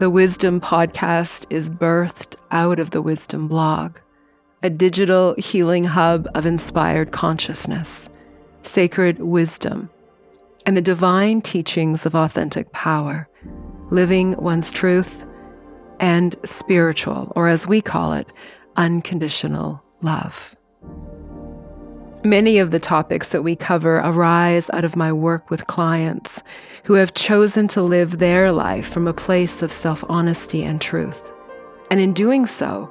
The Wisdom Podcast is birthed out of the Wisdom blog, a digital healing hub of inspired consciousness, sacred wisdom, and the divine teachings of authentic power, living one's truth, and spiritual, or as we call it, unconditional love. Many of the topics that we cover arise out of my work with clients who have chosen to live their life from a place of self-honesty and truth. And in doing so,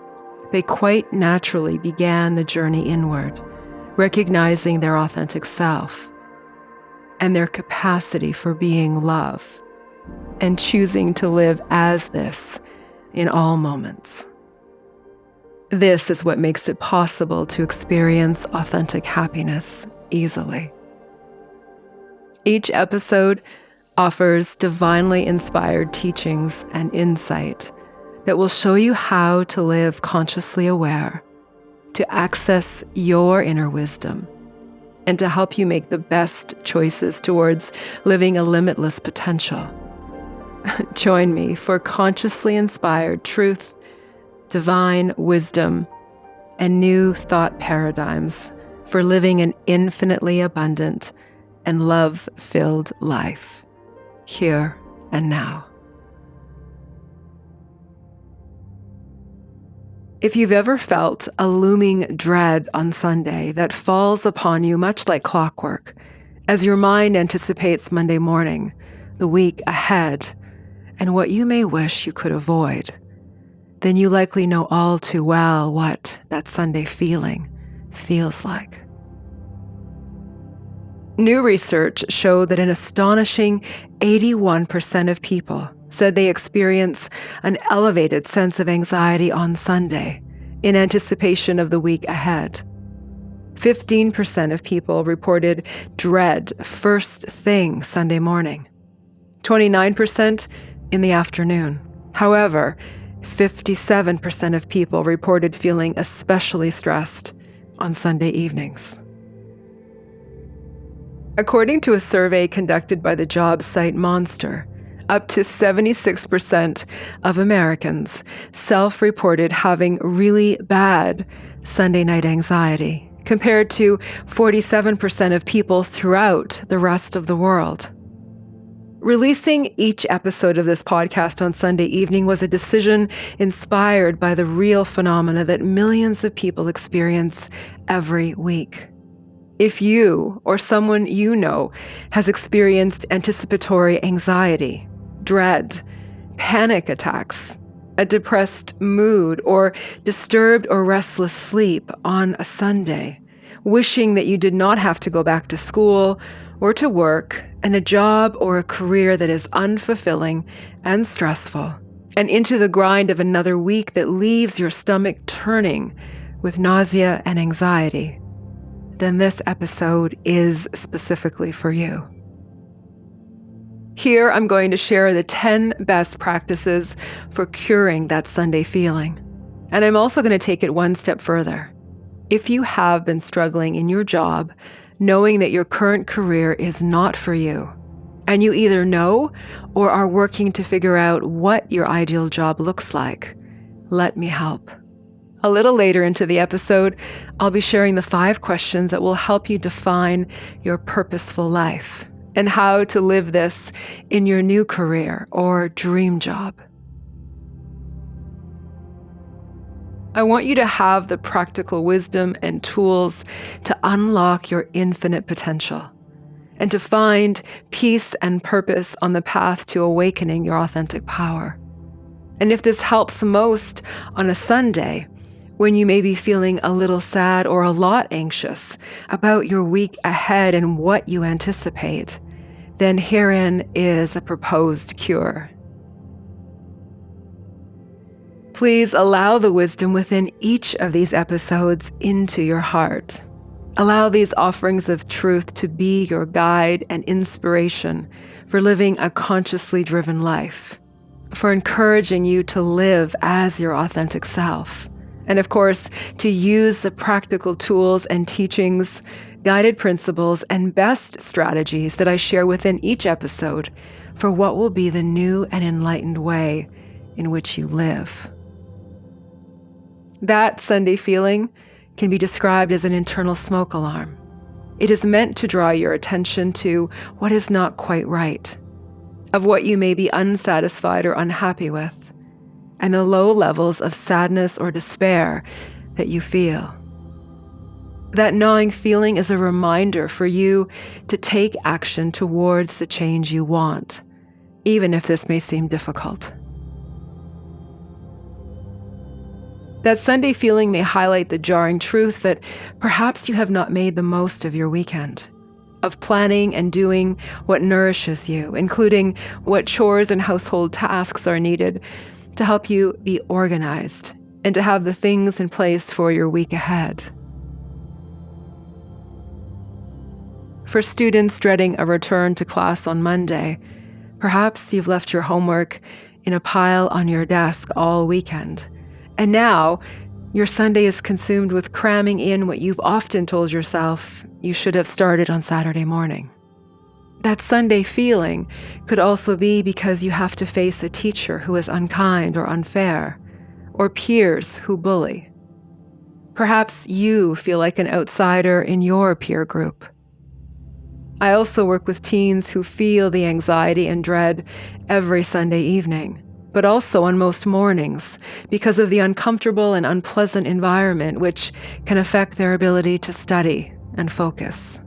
they quite naturally began the journey inward, recognizing their authentic self and their capacity for being love, and choosing to live as this in all moments. This is what makes it possible to experience authentic happiness easily. Each episode offers divinely inspired teachings and insight that will show you how to live consciously aware, to access your inner wisdom, and to help you make the best choices towards living a limitless potential. Join me for consciously inspired truth, divine wisdom, and new thought paradigms for living an infinitely abundant and love-filled life, here and now. If you've ever felt a looming dread on Sunday that falls upon you much like clockwork, as your mind anticipates Monday morning, the week ahead, and what you may wish you could avoid, then you likely know all too well what that Sunday feeling feels like. New research showed that an astonishing 81% of people said they experience an elevated sense of anxiety on Sunday in anticipation of the week ahead. 15% of people reported dread first thing Sunday morning, 29% in the afternoon. However, 57% of people reported feeling especially stressed on Sunday evenings. According to a survey conducted by the job site Monster, up to 76% of Americans self-reported having really bad Sunday night anxiety, compared to 47% of people throughout the rest of the world. Releasing each episode of this podcast on Sunday evening was a decision inspired by the real phenomena that millions of people experience every week. If you or someone you know has experienced anticipatory anxiety, dread, panic attacks, a depressed mood, or disturbed or restless sleep on a Sunday, wishing that you did not have to go back to school or to work, and a job or a career that is unfulfilling and stressful, and into the grind of another week that leaves your stomach turning with nausea and anxiety, then this episode is specifically for you. Here, I'm going to share the 10 best practices for curing that Sunday feeling. And I'm also going to take it one step further. If you have been struggling in your job, knowing that your current career is not for you, and you either know or are working to figure out what your ideal job looks like, let me help. A little later into the episode, I'll be sharing the 5 questions that will help you define your purposeful life and how to live this in your new career or dream job. I want you to have the practical wisdom and tools to unlock your infinite potential and to find peace and purpose on the path to awakening your authentic power. And if this helps most on a Sunday, when you may be feeling a little sad or a lot anxious about your week ahead and what you anticipate, then herein is a proposed cure. Please allow the wisdom within each of these episodes into your heart. Allow these offerings of truth to be your guide and inspiration for living a consciously driven life, for encouraging you to live as your authentic self, and of course, to use the practical tools and teachings, guided principles, and best strategies that I share within each episode for what will be the new and enlightened way in which you live. That Sunday feeling can be described as an internal smoke alarm. It is meant to draw your attention to what is not quite right, of what you may be unsatisfied or unhappy with, and the low levels of sadness or despair that you feel. That gnawing feeling is a reminder for you to take action towards the change you want, even if this may seem difficult. That Sunday feeling may highlight the jarring truth that perhaps you have not made the most of your weekend, of planning and doing what nourishes you, including what chores and household tasks are needed to help you be organized and to have the things in place for your week ahead. For students dreading a return to class on Monday, perhaps you've left your homework in a pile on your desk all weekend, and now your Sunday is consumed with cramming in what you've often told yourself you should have started on Saturday morning. That Sunday feeling could also be because you have to face a teacher who is unkind or unfair, or peers who bully. Perhaps you feel like an outsider in your peer group. I also work with teens who feel the anxiety and dread every Sunday evening, but also on most mornings because of the uncomfortable and unpleasant environment which can affect their ability to study and focus.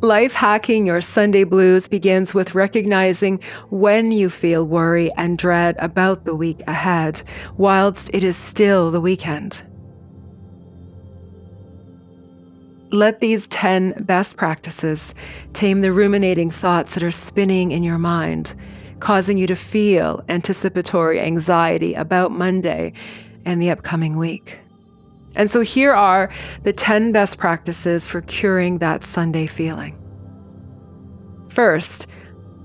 Life hacking your Sunday blues begins with recognizing when you feel worry and dread about the week ahead, whilst it is still the weekend. Let these 10 best practices tame the ruminating thoughts that are spinning in your mind, causing you to feel anticipatory anxiety about Monday and the upcoming week. And so here are the 10 best practices for curing that Sunday feeling. First,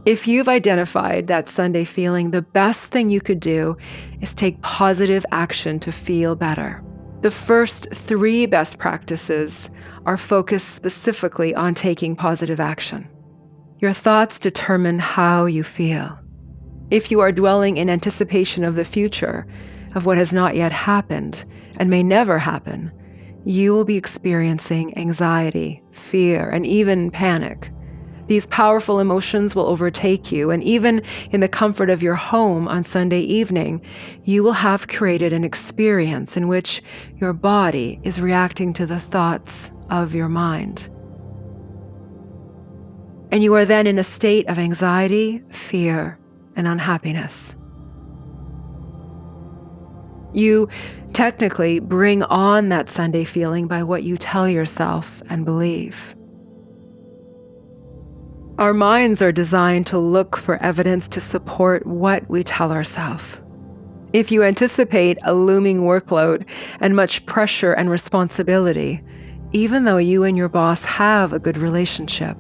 if you've identified that Sunday feeling, the best thing you could do is take positive action to feel better. The first 3 best practices are focused specifically on taking positive action. Your thoughts determine how you feel. If you are dwelling in anticipation of the future, of what has not yet happened and may never happen, you will be experiencing anxiety, fear, and even panic. These powerful emotions will overtake you, and even in the comfort of your home on Sunday evening, you will have created an experience in which your body is reacting to the thoughts of your mind. And you are then in a state of anxiety, fear, and unhappiness. You technically bring on that Sunday feeling by what you tell yourself and believe. Our minds are designed to look for evidence to support what we tell ourselves. If you anticipate a looming workload and much pressure and responsibility, even though you and your boss have a good relationship,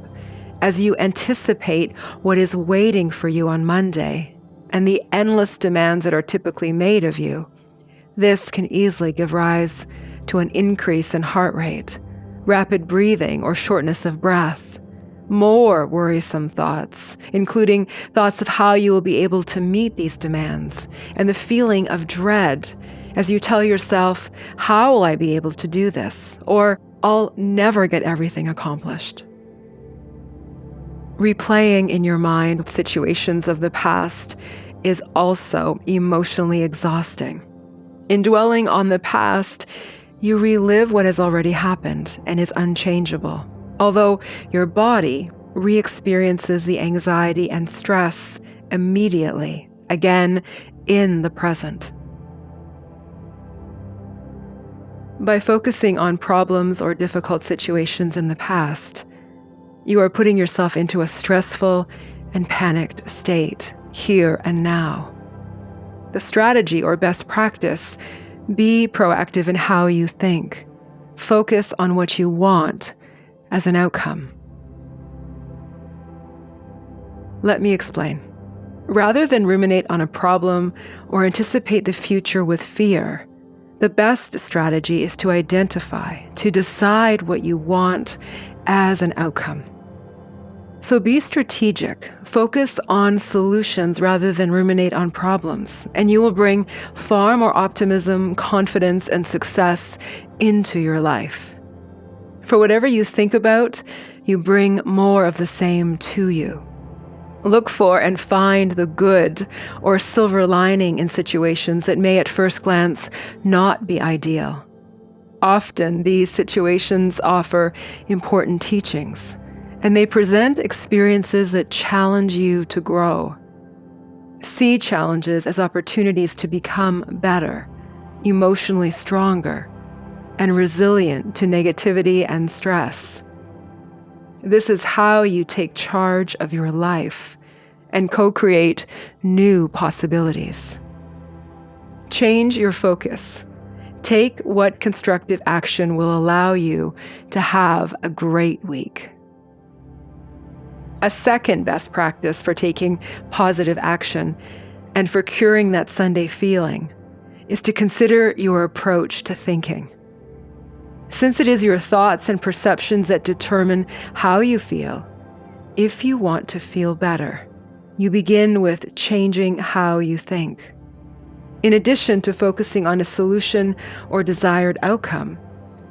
as you anticipate what is waiting for you on Monday and the endless demands that are typically made of you, this can easily give rise to an increase in heart rate, rapid breathing, or shortness of breath. More worrisome thoughts, including thoughts of how you will be able to meet these demands, and the feeling of dread as you tell yourself, how will I be able to do this? Or I'll never get everything accomplished. Replaying in your mind situations of the past is also emotionally exhausting. In dwelling on the past, you relive what has already happened and is unchangeable, although your body re-experiences the anxiety and stress immediately, again in the present. By focusing on problems or difficult situations in the past, you are putting yourself into a stressful and panicked state, here and now. The strategy or best practice: be proactive in how you think. Focus on what you want as an outcome. Let me explain. Rather than ruminate on a problem or anticipate the future with fear, the best strategy is to identify, to decide what you want as an outcome. So be strategic. Focus on solutions rather than ruminate on problems, and you will bring far more optimism, confidence, and success into your life. For whatever you think about, you bring more of the same to you. Look for and find the good or silver lining in situations that may at first glance not be ideal. Often, these situations offer important teachings, and they present experiences that challenge you to grow. See challenges as opportunities to become better, emotionally stronger, and resilient to negativity and stress. This is how you take charge of your life and co-create new possibilities. Change your focus. Take what constructive action will allow you to have a great week. A second best practice for taking positive action and for curing that Sunday feeling is to consider your approach to thinking. Since it is your thoughts and perceptions that determine how you feel, if you want to feel better, you begin with changing how you think. In addition to focusing on a solution or desired outcome,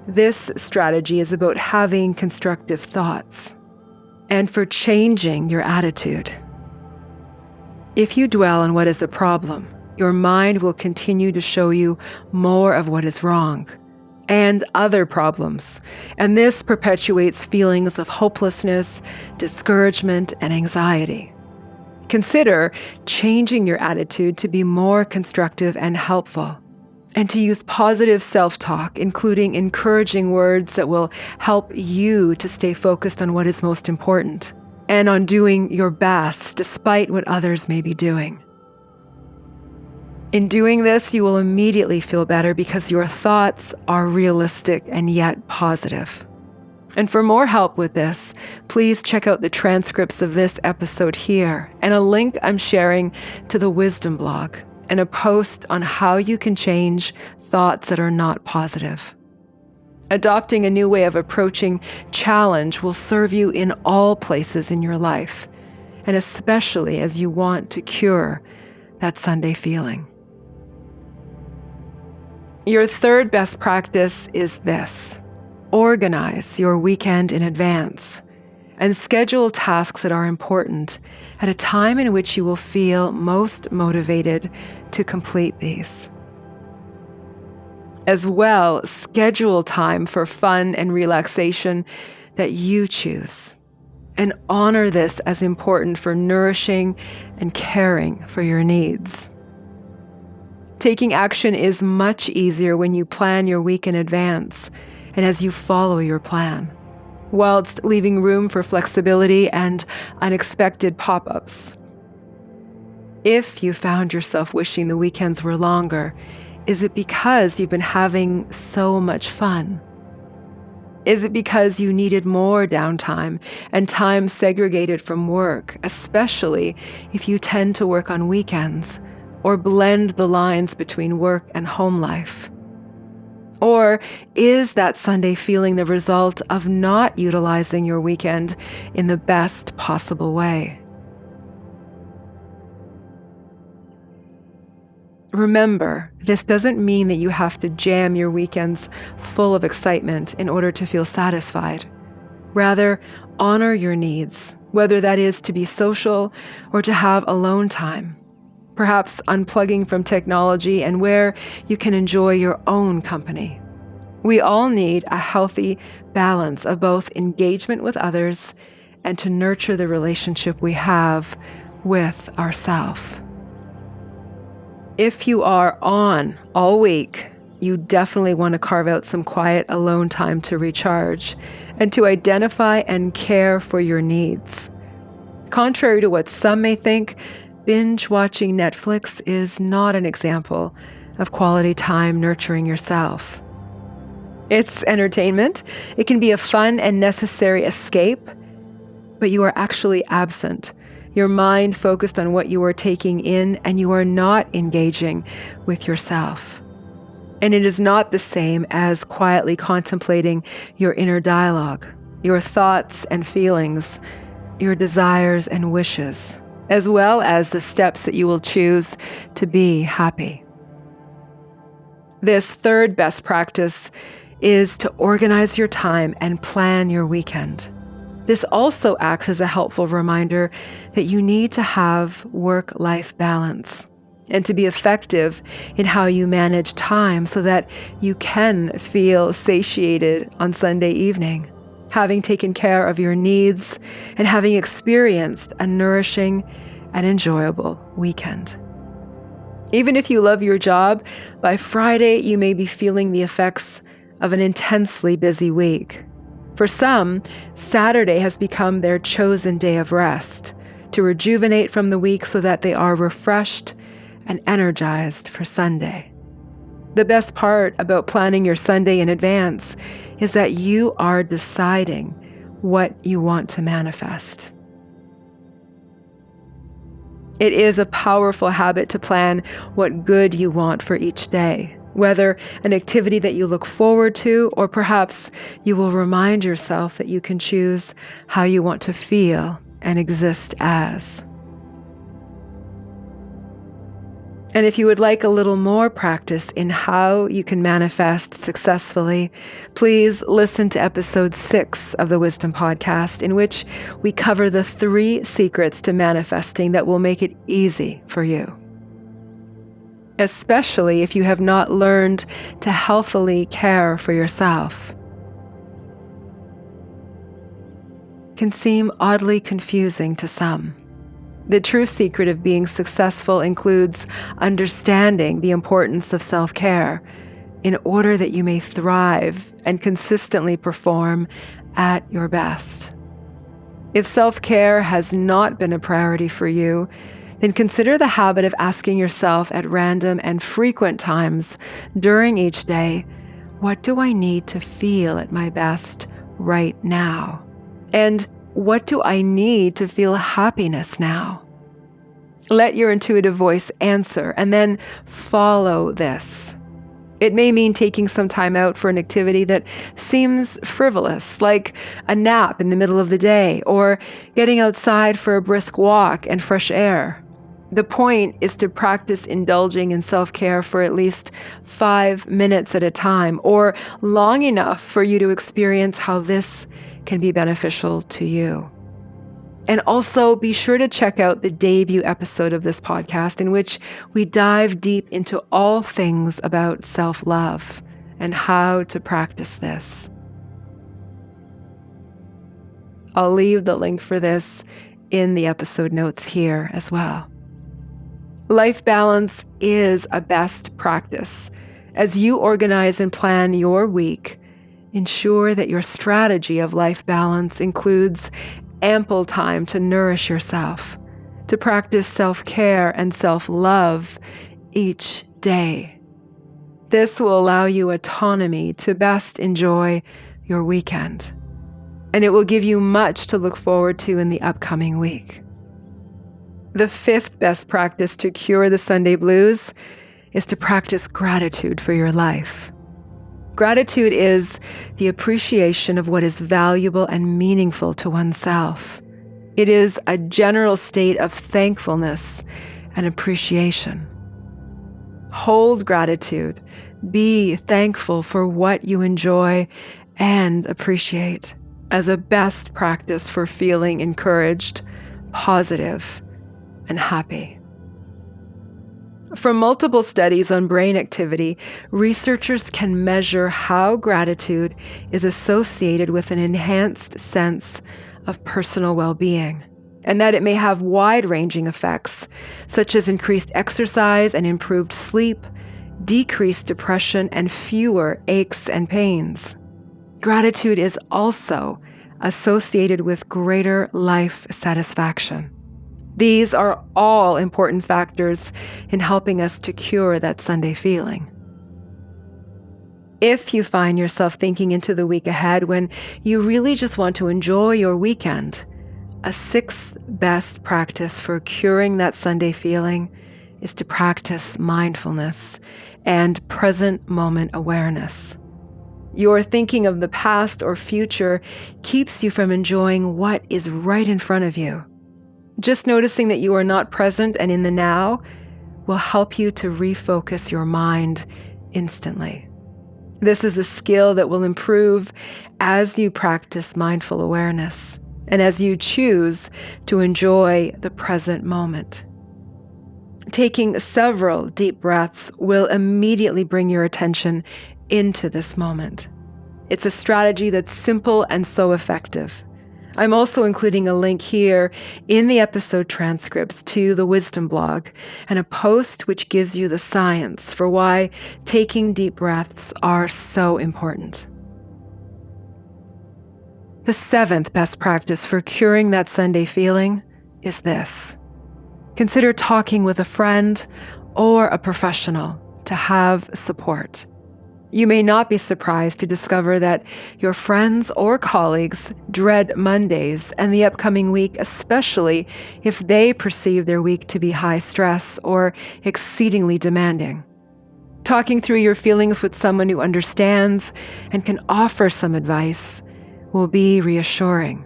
this strategy is about having constructive thoughts and for changing your attitude. If you dwell on what is a problem, your mind will continue to show you more of what is wrong and other problems, and this perpetuates feelings of hopelessness, discouragement, and anxiety. Consider changing your attitude to be more constructive and helpful, and to use positive self-talk, including encouraging words that will help you to stay focused on what is most important and on doing your best despite what others may be doing. In doing this, you will immediately feel better because your thoughts are realistic and yet positive. And for more help with this, please check out the transcripts of this episode here and a link I'm sharing to the Wisdom blog and a post on how you can change thoughts that are not positive. Adopting a new way of approaching challenge will serve you in all places in your life, and especially as you want to cure that Sunday feeling. Your third best practice is this: organize your weekend in advance and schedule tasks that are important at a time in which you will feel most motivated to complete these. As well, schedule time for fun and relaxation that you choose, and honor this as important for nourishing and caring for your needs. Taking action is much easier when you plan your week in advance and as you follow your plan, whilst leaving room for flexibility and unexpected pop-ups. If you found yourself wishing the weekends were longer, is it because you've been having so much fun? Is it because you needed more downtime and time segregated from work, especially if you tend to work on weekends or blend the lines between work and home life? Or is that Sunday feeling the result of not utilizing your weekend in the best possible way? Remember, this doesn't mean that you have to jam your weekends full of excitement in order to feel satisfied. Rather, honor your needs, whether that is to be social or to have alone time, perhaps unplugging from technology and where you can enjoy your own company. We all need a healthy balance of both engagement with others and to nurture the relationship we have with ourselves. If you are on all week, you definitely want to carve out some quiet alone time to recharge and to identify and care for your needs. Contrary to what some may think, binge watching Netflix is not an example of quality time nurturing yourself. It's entertainment. It can be a fun and necessary escape, but you are actually absent. Your mind focused on what you are taking in, and you are not engaging with yourself. And it is not the same as quietly contemplating your inner dialogue, your thoughts and feelings, your desires and wishes, as well as the steps that you will choose to be happy. This third best practice is to organize your time and plan your weekend. This also acts as a helpful reminder that you need to have work-life balance and to be effective in how you manage time so that you can feel satiated on Sunday evening, having taken care of your needs and having experienced a nourishing and enjoyable weekend. Even if you love your job, by Friday you may be feeling the effects of an intensely busy week. For some, Saturday has become their chosen day of rest, to rejuvenate from the week so that they are refreshed and energized for Sunday. The best part about planning your Sunday in advance is that you are deciding what you want to manifest. It is a powerful habit to plan what good you want for each day, whether an activity that you look forward to, or perhaps you will remind yourself that you can choose how you want to feel and exist as. And if you would like a little more practice in how you can manifest successfully, please listen to episode 6 of the Wisdom Podcast, in which we cover the 3 secrets to manifesting that will make it easy for you. Especially if you have not learned to healthily care for yourself. It can seem oddly confusing to some. The true secret of being successful includes understanding the importance of self-care in order that you may thrive and consistently perform at your best. If self-care has not been a priority for you, then consider the habit of asking yourself at random and frequent times during each day, what do I need to feel at my best right now? And what do I need to feel happiness now? Let your intuitive voice answer and then follow this. It may mean taking some time out for an activity that seems frivolous, like a nap in the middle of the day, or getting outside for a brisk walk and fresh air. The point is to practice indulging in self-care for at least 5 minutes at a time, or long enough for you to experience how this can be beneficial to you. And also be sure to check out the debut episode of this podcast, in which we dive deep into all things about self-love and how to practice this. I'll leave the link for this in the episode notes here as well. Life balance is a best practice. As you organize and plan your week, ensure that your strategy of life balance includes ample time to nourish yourself, to practice self-care and self-love each day. This will allow you autonomy to best enjoy your weekend, and it will give you much to look forward to in the upcoming week. The 5th best practice to cure the Sunday blues is to practice gratitude for your life. Gratitude is the appreciation of what is valuable and meaningful to oneself. It is a general state of thankfulness and appreciation. Hold gratitude. Be thankful for what you enjoy and appreciate as a best practice for feeling encouraged, positive, and happy. From multiple studies on brain activity, researchers can measure how gratitude is associated with an enhanced sense of personal well-being, and that it may have wide-ranging effects, such as increased exercise and improved sleep, decreased depression, and fewer aches and pains. Gratitude is also associated with greater life satisfaction. These are all important factors in helping us to cure that Sunday feeling. If you find yourself thinking into the week ahead when you really just want to enjoy your weekend, a 6th best practice for curing that Sunday feeling is to practice mindfulness and present moment awareness. Your thinking of the past or future keeps you from enjoying what is right in front of you. Just noticing that you are not present and in the now will help you to refocus your mind instantly. This is a skill that will improve as you practice mindful awareness and as you choose to enjoy the present moment. Taking several deep breaths will immediately bring your attention into this moment. It's a strategy that's simple and so effective. I'm also including a link here in the episode transcripts to the Wisdom blog and a post which gives you the science for why taking deep breaths are so important. The 7th best practice for curing that Sunday feeling is this. Consider talking with a friend or a professional to have support. You may not be surprised to discover that your friends or colleagues dread Mondays and the upcoming week, especially if they perceive their week to be high stress or exceedingly demanding. Talking through your feelings with someone who understands and can offer some advice will be reassuring,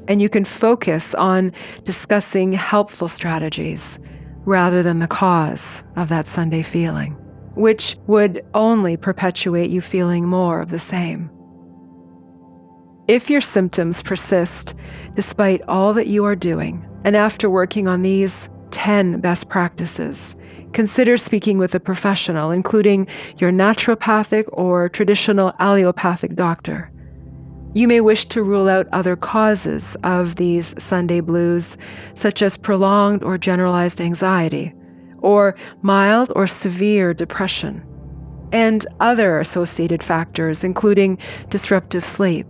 and you can focus on discussing helpful strategies rather than the cause of that Sunday feeling, which would only perpetuate you feeling more of the same. If your symptoms persist despite all that you are doing, and after working on these 10 best practices, consider speaking with a professional, including your naturopathic or traditional allopathic doctor. You may wish to rule out other causes of these Sunday blues, such as prolonged or generalized anxiety, or mild or severe depression, and other associated factors, including disruptive sleep.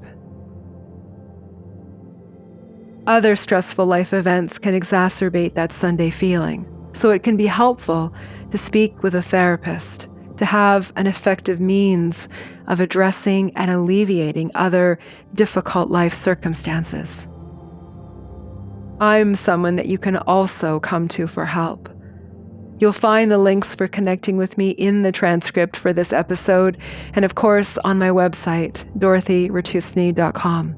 Other stressful life events can exacerbate that Sunday feeling, so it can be helpful to speak with a therapist to have an effective means of addressing and alleviating other difficult life circumstances. I'm someone that you can also come to for help. You'll find the links for connecting with me in the transcript for this episode, and of course on my website, dorothyratusny.com.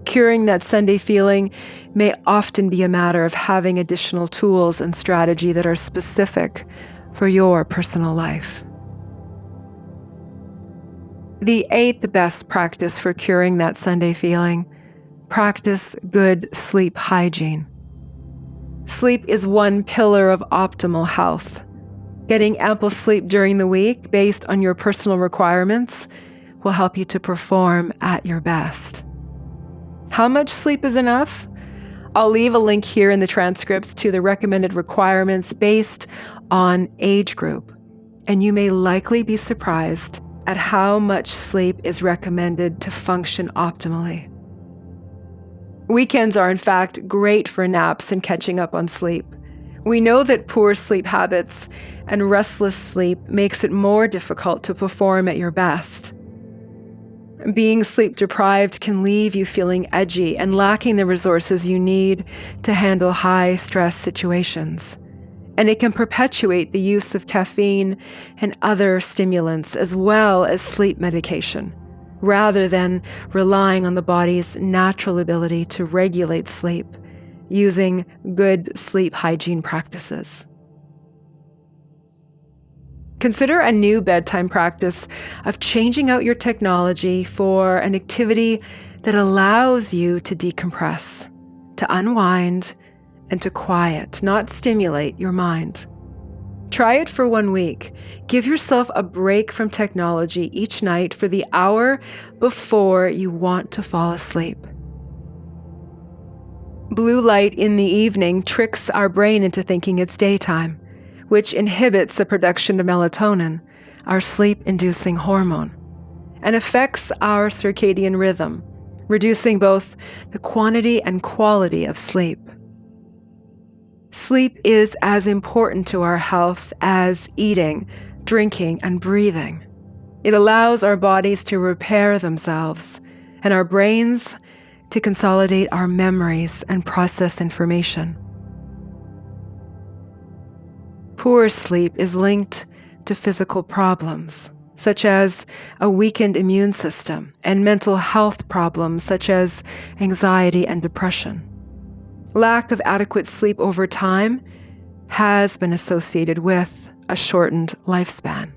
Curing that Sunday feeling may often be a matter of having additional tools and strategy that are specific for your personal life. The 8th best practice for curing that Sunday feeling: practice good sleep hygiene. Sleep is one pillar of optimal health. Getting ample sleep during the week based on your personal requirements will help you to perform at your best. How much sleep is enough? I'll leave a link here in the transcripts to the recommended requirements based on age group, and you may likely be surprised at how much sleep is recommended to function optimally. Weekends are in fact great for naps and catching up on sleep. We know that poor sleep habits and restless sleep makes it more difficult to perform at your best. Being sleep deprived can leave you feeling edgy and lacking the resources you need to handle high stress situations. And it can perpetuate the use of caffeine and other stimulants as well as sleep medication, rather than relying on the body's natural ability to regulate sleep using good sleep hygiene practices. Consider a new bedtime practice of changing out your technology for an activity that allows you to decompress, to unwind, and to quiet, not stimulate your mind. Try it for 1 week. Give yourself a break from technology each night for the hour before you want to fall asleep. Blue light in the evening tricks our brain into thinking it's daytime, which inhibits the production of melatonin, our sleep-inducing hormone, and affects our circadian rhythm, reducing both the quantity and quality of sleep. Sleep is as important to our health as eating, drinking, and breathing. It allows our bodies to repair themselves and our brains to consolidate our memories and process information. Poor sleep is linked to physical problems such as a weakened immune system, and mental health problems such as anxiety and depression. Lack of adequate sleep over time has been associated with a shortened lifespan.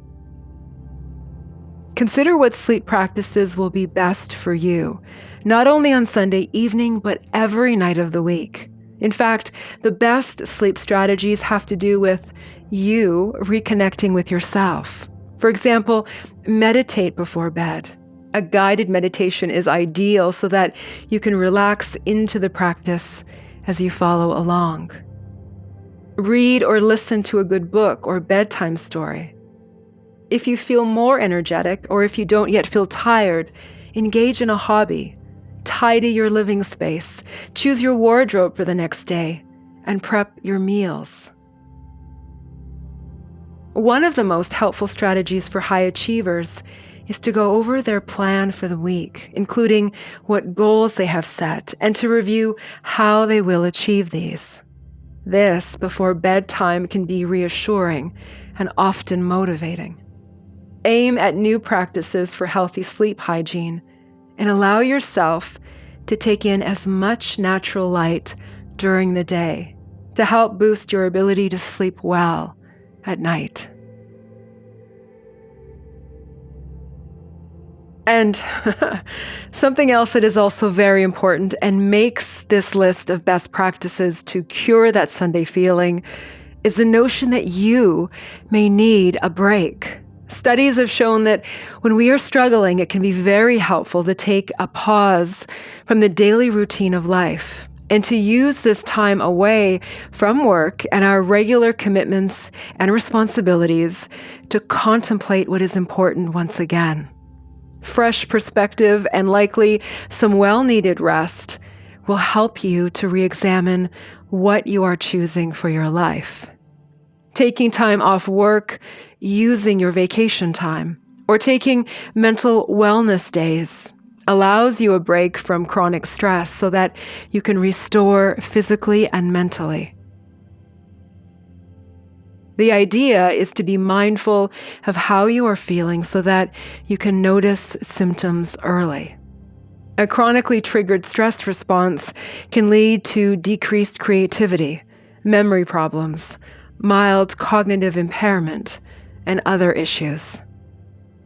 Consider what sleep practices will be best for you, not only on Sunday evening, but every night of the week. In fact, the best sleep strategies have to do with you reconnecting with yourself. For example, meditate before bed. A guided meditation is ideal so that you can relax into the practice as you follow along. Read or listen to a good book or bedtime story. If you feel more energetic or if you don't yet feel tired, engage in a hobby. Tidy your living space, choose your wardrobe for the next day, and prep your meals. One of the most helpful strategies for high achievers is to go over their plan for the week, including what goals they have set, and to review how they will achieve these. This, before bedtime, can be reassuring and often motivating. Aim at new practices for healthy sleep hygiene, and allow yourself to take in as much natural light during the day to help boost your ability to sleep well at night. And something else that is also very important and makes this list of best practices to cure that Sunday feeling is the notion that you may need a break. Studies have shown that when we are struggling, it can be very helpful to take a pause from the daily routine of life and to use this time away from work and our regular commitments and responsibilities to contemplate what is important once again. Fresh perspective and likely some well-needed rest will help you to re-examine what you are choosing for your life. Taking time off work, using your vacation time, or taking mental wellness days allows you a break from chronic stress so that you can restore physically and mentally. The idea is to be mindful of how you are feeling so that you can notice symptoms early. A chronically triggered stress response can lead to decreased creativity, memory problems, mild cognitive impairment, and other issues.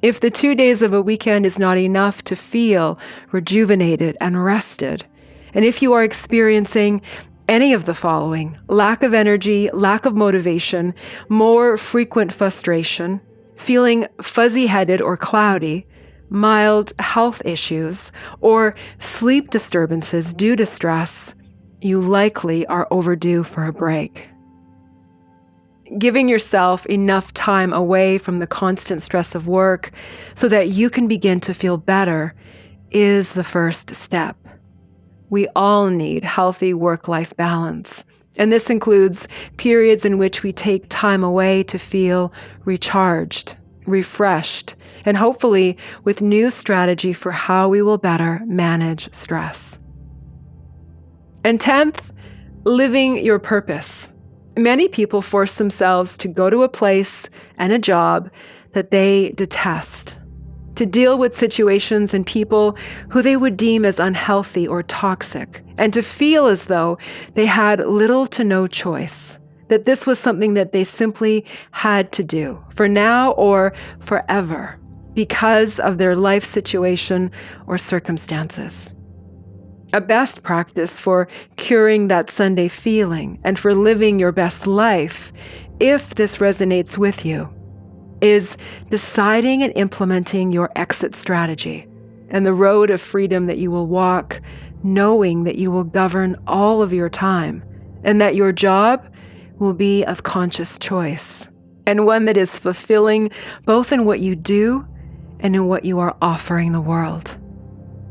If the 2 days of a weekend is not enough to feel rejuvenated and rested, and if you are experiencing any of the following: lack of energy, lack of motivation, more frequent frustration, feeling fuzzy-headed or cloudy, mild health issues, or sleep disturbances due to stress, you likely are overdue for a break. Giving yourself enough time away from the constant stress of work so that you can begin to feel better is the first step. We all need healthy work-life balance, and this includes periods in which we take time away to feel recharged, refreshed, and hopefully with new strategy for how we will better manage stress. And 10th, living your purpose. Many people force themselves to go to a place and a job that they detest, to deal with situations and people who they would deem as unhealthy or toxic, and to feel as though they had little to no choice, that this was something that they simply had to do, for now or forever, because of their life situation or circumstances. A best practice for curing that Sunday feeling and for living your best life, if this resonates with you, is deciding and implementing your exit strategy and the road of freedom that you will walk, knowing that you will govern all of your time and that your job will be of conscious choice and one that is fulfilling both in what you do and in what you are offering the world.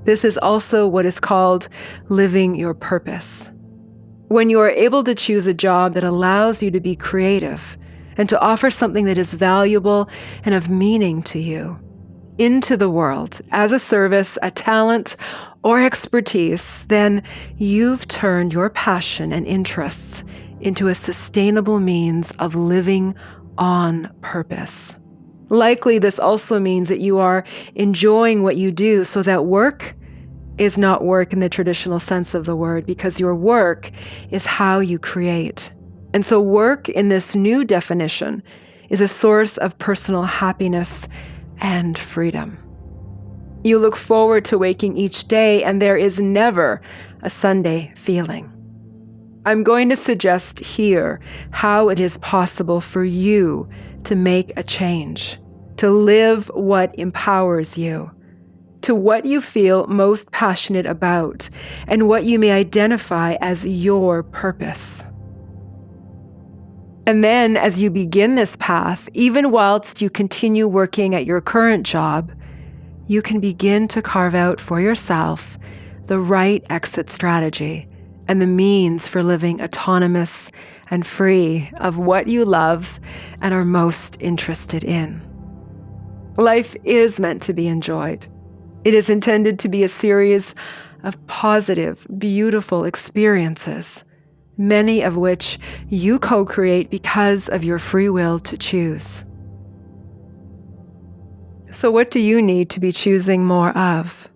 This is also what is called living your purpose. When you are able to choose a job that allows you to be creative and to offer something that is valuable and of meaning to you into the world as a service, a talent, or expertise, then you've turned your passion and interests into a sustainable means of living on purpose. Likely, this also means that you are enjoying what you do, so that work is not work in the traditional sense of the word, because your work is how you create. And so work in this new definition is a source of personal happiness and freedom. You look forward to waking each day, and there is never a Sunday feeling. I'm going to suggest here how it is possible for you to make a change, to live what empowers you, to what you feel most passionate about, and what you may identify as your purpose. And then, as you begin this path, even whilst you continue working at your current job, you can begin to carve out for yourself the right exit strategy and the means for living autonomous and free of what you love and are most interested in. Life is meant to be enjoyed. It is intended to be a series of positive, beautiful experiences, many of which you co-create because of your free will to choose. So what do you need to be choosing more of?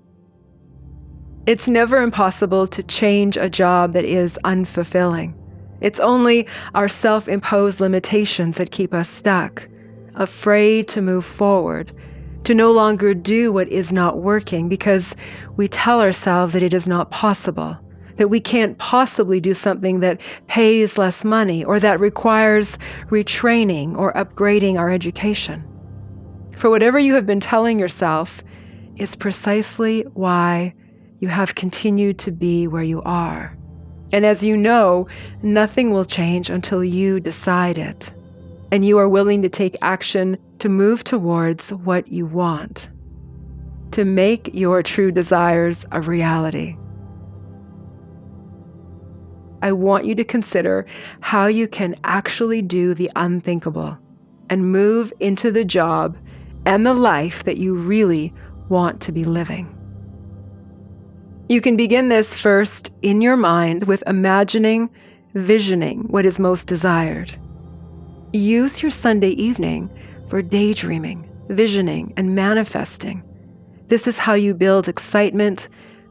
It's never impossible to change a job that is unfulfilling. It's only our self-imposed limitations that keep us stuck, afraid to move forward, to no longer do what is not working because we tell ourselves that it is not possible, that we can't possibly do something that pays less money or that requires retraining or upgrading our education. For whatever you have been telling yourself is precisely why you have continued to be where you are. And as you know, nothing will change until you decide it, and you are willing to take action to move towards what you want, to make your true desires a reality. I want you to consider how you can actually do the unthinkable and move into the job and the life that you really want to be living. You can begin this first in your mind with visioning what is most desired. Use your Sunday evening for daydreaming, visioning, and manifesting. This is how you build excitement,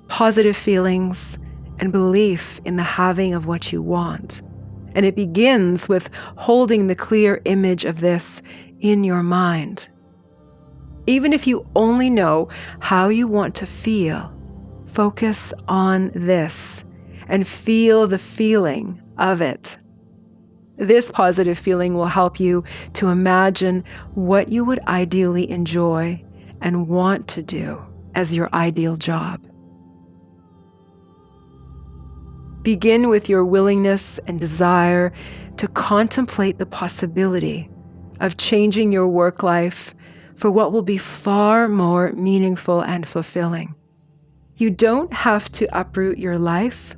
positive feelings, and belief in the having of what you want. And it begins with holding the clear image of this in your mind. Even if you only know how you want to feel, focus on this and feel the feeling of it. This positive feeling will help you to imagine what you would ideally enjoy and want to do as your ideal job. Begin with your willingness and desire to contemplate the possibility of changing your work life for what will be far more meaningful and fulfilling. You don't have to uproot your life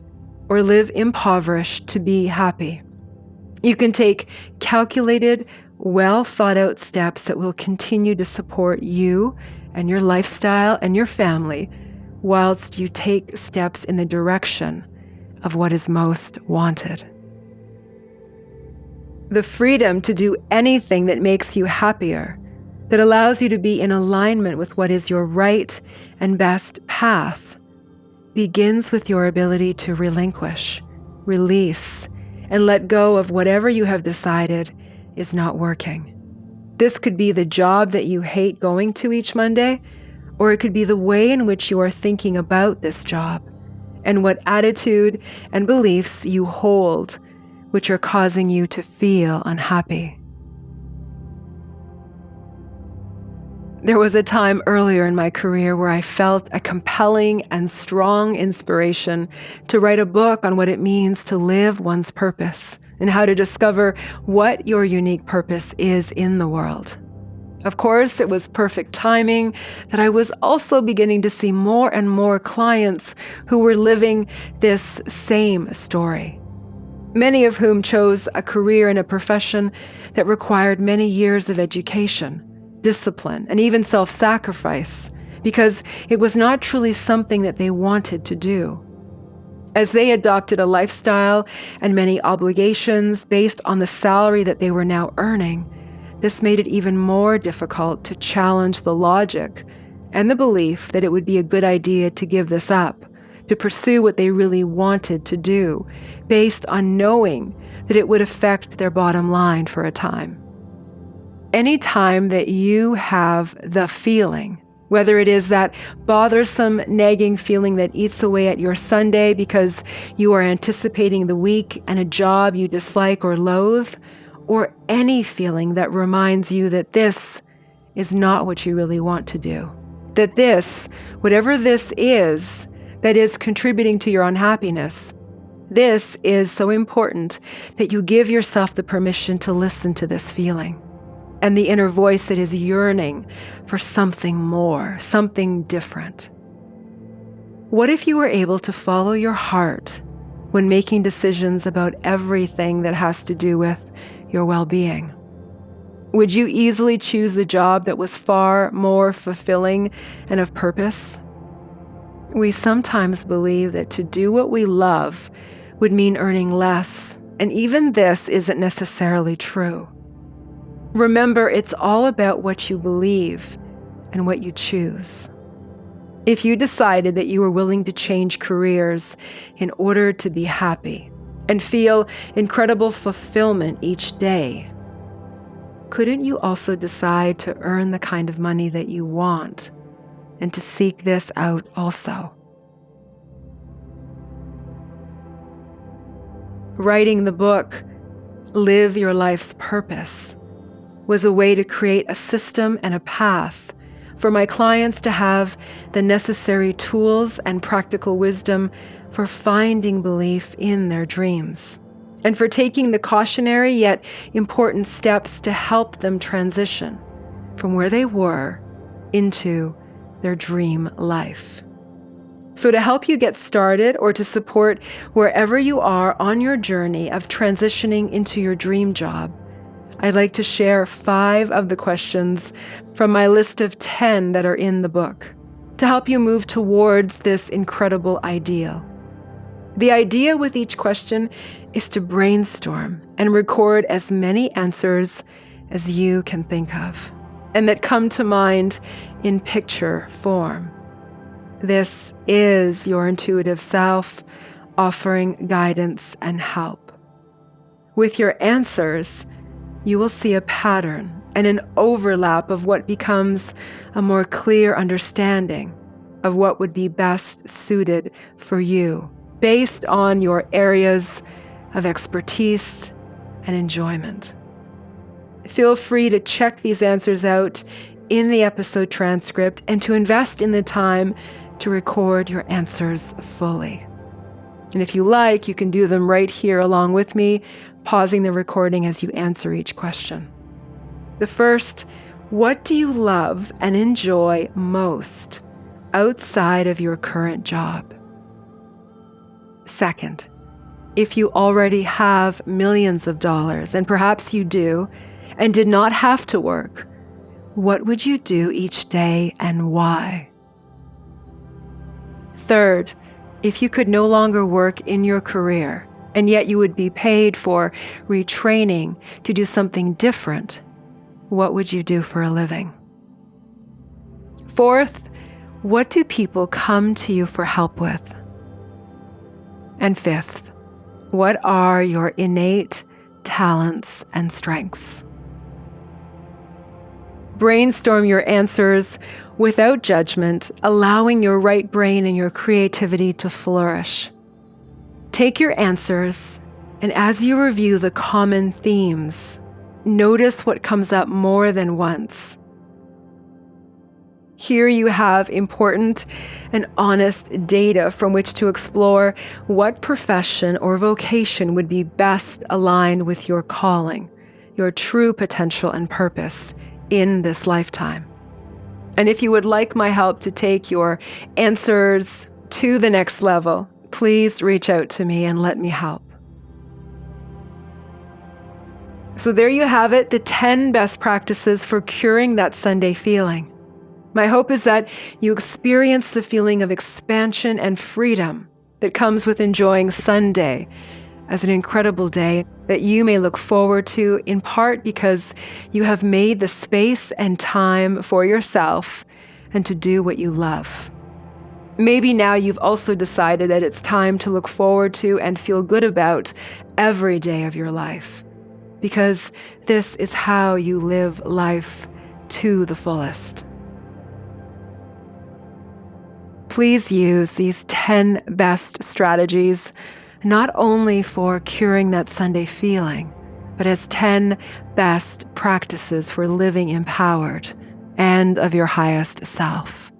or live impoverished to be happy. You can take calculated, well thought out steps that will continue to support you and your lifestyle and your family whilst you take steps in the direction of what is most wanted. The freedom to do anything that makes you happier, that allows you to be in alignment with what is your right and best path, begins with your ability to relinquish, release, and let go of whatever you have decided is not working. This could be the job that you hate going to each Monday, or it could be the way in which you are thinking about this job and what attitude and beliefs you hold, which are causing you to feel unhappy. There was a time earlier in my career where I felt a compelling and strong inspiration to write a book on what it means to live one's purpose and how to discover what your unique purpose is in the world. Of course, it was perfect timing that I was also beginning to see more and more clients who were living this same story, many of whom chose a career in a profession that required many years of education, discipline, and even self-sacrifice, because it was not truly something that they wanted to do. As they adopted a lifestyle and many obligations based on the salary that they were now earning, This made it even more difficult to challenge the logic and the belief that it would be a good idea to give this up, to pursue what they really wanted to do, based on knowing that it would affect their bottom line for a time. Any time that you have the feeling, whether it is that bothersome, nagging feeling that eats away at your Sunday because you are anticipating the week and a job you dislike or loathe, or any feeling that reminds you that this is not what you really want to do, that this, whatever this is, that is contributing to your unhappiness, this is so important that you give yourself the permission to listen to this feeling and the inner voice that is yearning for something more, something different. What if you were able to follow your heart when making decisions about everything that has to do with your well-being? Would you easily choose the job that was far more fulfilling and of purpose? We sometimes believe that to do what we love would mean earning less, and even this isn't necessarily true. Remember, it's all about what you believe and what you choose. If you decided that you were willing to change careers in order to be happy and feel incredible fulfillment each day, couldn't you also decide to earn the kind of money that you want and to seek this out also? Writing the book, Live Your Life's Purpose, was a way to create a system and a path for my clients to have the necessary tools and practical wisdom for finding belief in their dreams, and for taking the cautionary yet important steps to help them transition from where they were into their dream life. So to help you get started, or to support wherever you are on your journey of transitioning into your dream job, I'd like to share 5 of the questions from my list of 10 that are in the book to help you move towards this incredible ideal. The idea with each question is to brainstorm and record as many answers as you can think of, and that come to mind in picture form. This is your intuitive self offering guidance and help. With your answers, you will see a pattern and an overlap of what becomes a more clear understanding of what would be best suited for you based on your areas of expertise and enjoyment. Feel free to check these answers out in the episode transcript and to invest in the time to record your answers fully. And if you like, you can do them right here along with me, pausing the recording as you answer each question. The first, what do you love and enjoy most outside of your current job? Second, if you already have millions of dollars, and perhaps you do, and did not have to work, what would you do each day and why? Third, if you could no longer work in your career, and yet you would be paid for retraining to do something different, what would you do for a living? Fourth, what do people come to you for help with? And fifth, what are your innate talents and strengths? Brainstorm your answers without judgment, allowing your right brain and your creativity to flourish. Take your answers, and as you review the common themes, notice what comes up more than once. Here you have important and honest data from which to explore what profession or vocation would be best aligned with your calling, your true potential and purpose in this lifetime. And if you would like my help to take your answers to the next level, please reach out to me and let me help. So there you have it, the 10 best practices for curing that Sunday feeling. My hope is that you experience the feeling of expansion and freedom that comes with enjoying Sunday as an incredible day, that you may look forward to, in part because you have made the space and time for yourself and to do what you love. Maybe now you've also decided that it's time to look forward to and feel good about every day of your life, because this is how you live life to the fullest. Please use these 10 best strategies not only for curing that Sunday feeling, but as 10 best practices for living empowered and of your highest self.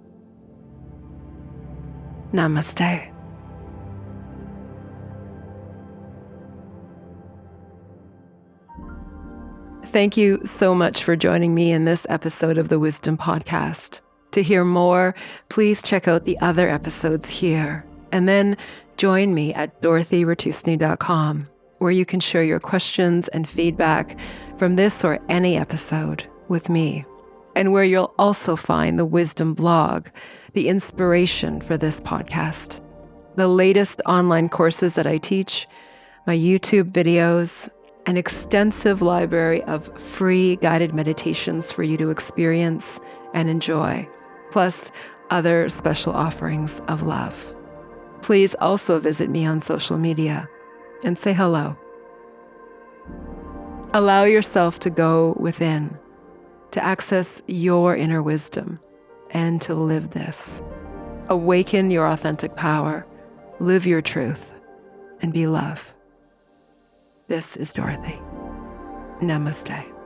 Namaste. Thank you so much for joining me in this episode of the Wisdom Podcast. To hear more, please check out the other episodes here, and then join me at dorothyratusny.com, where you can share your questions and feedback from this or any episode with me, and where you'll also find the Wisdom blog, the inspiration for this podcast, the latest online courses that I teach, my YouTube videos, an extensive library of free guided meditations for you to experience and enjoy, plus other special offerings of love. Please also visit me on social media and say hello. Allow yourself to go within, to access your inner wisdom, and to live this. Awaken your authentic power, live your truth, and be love. This is Dorothy. Namaste.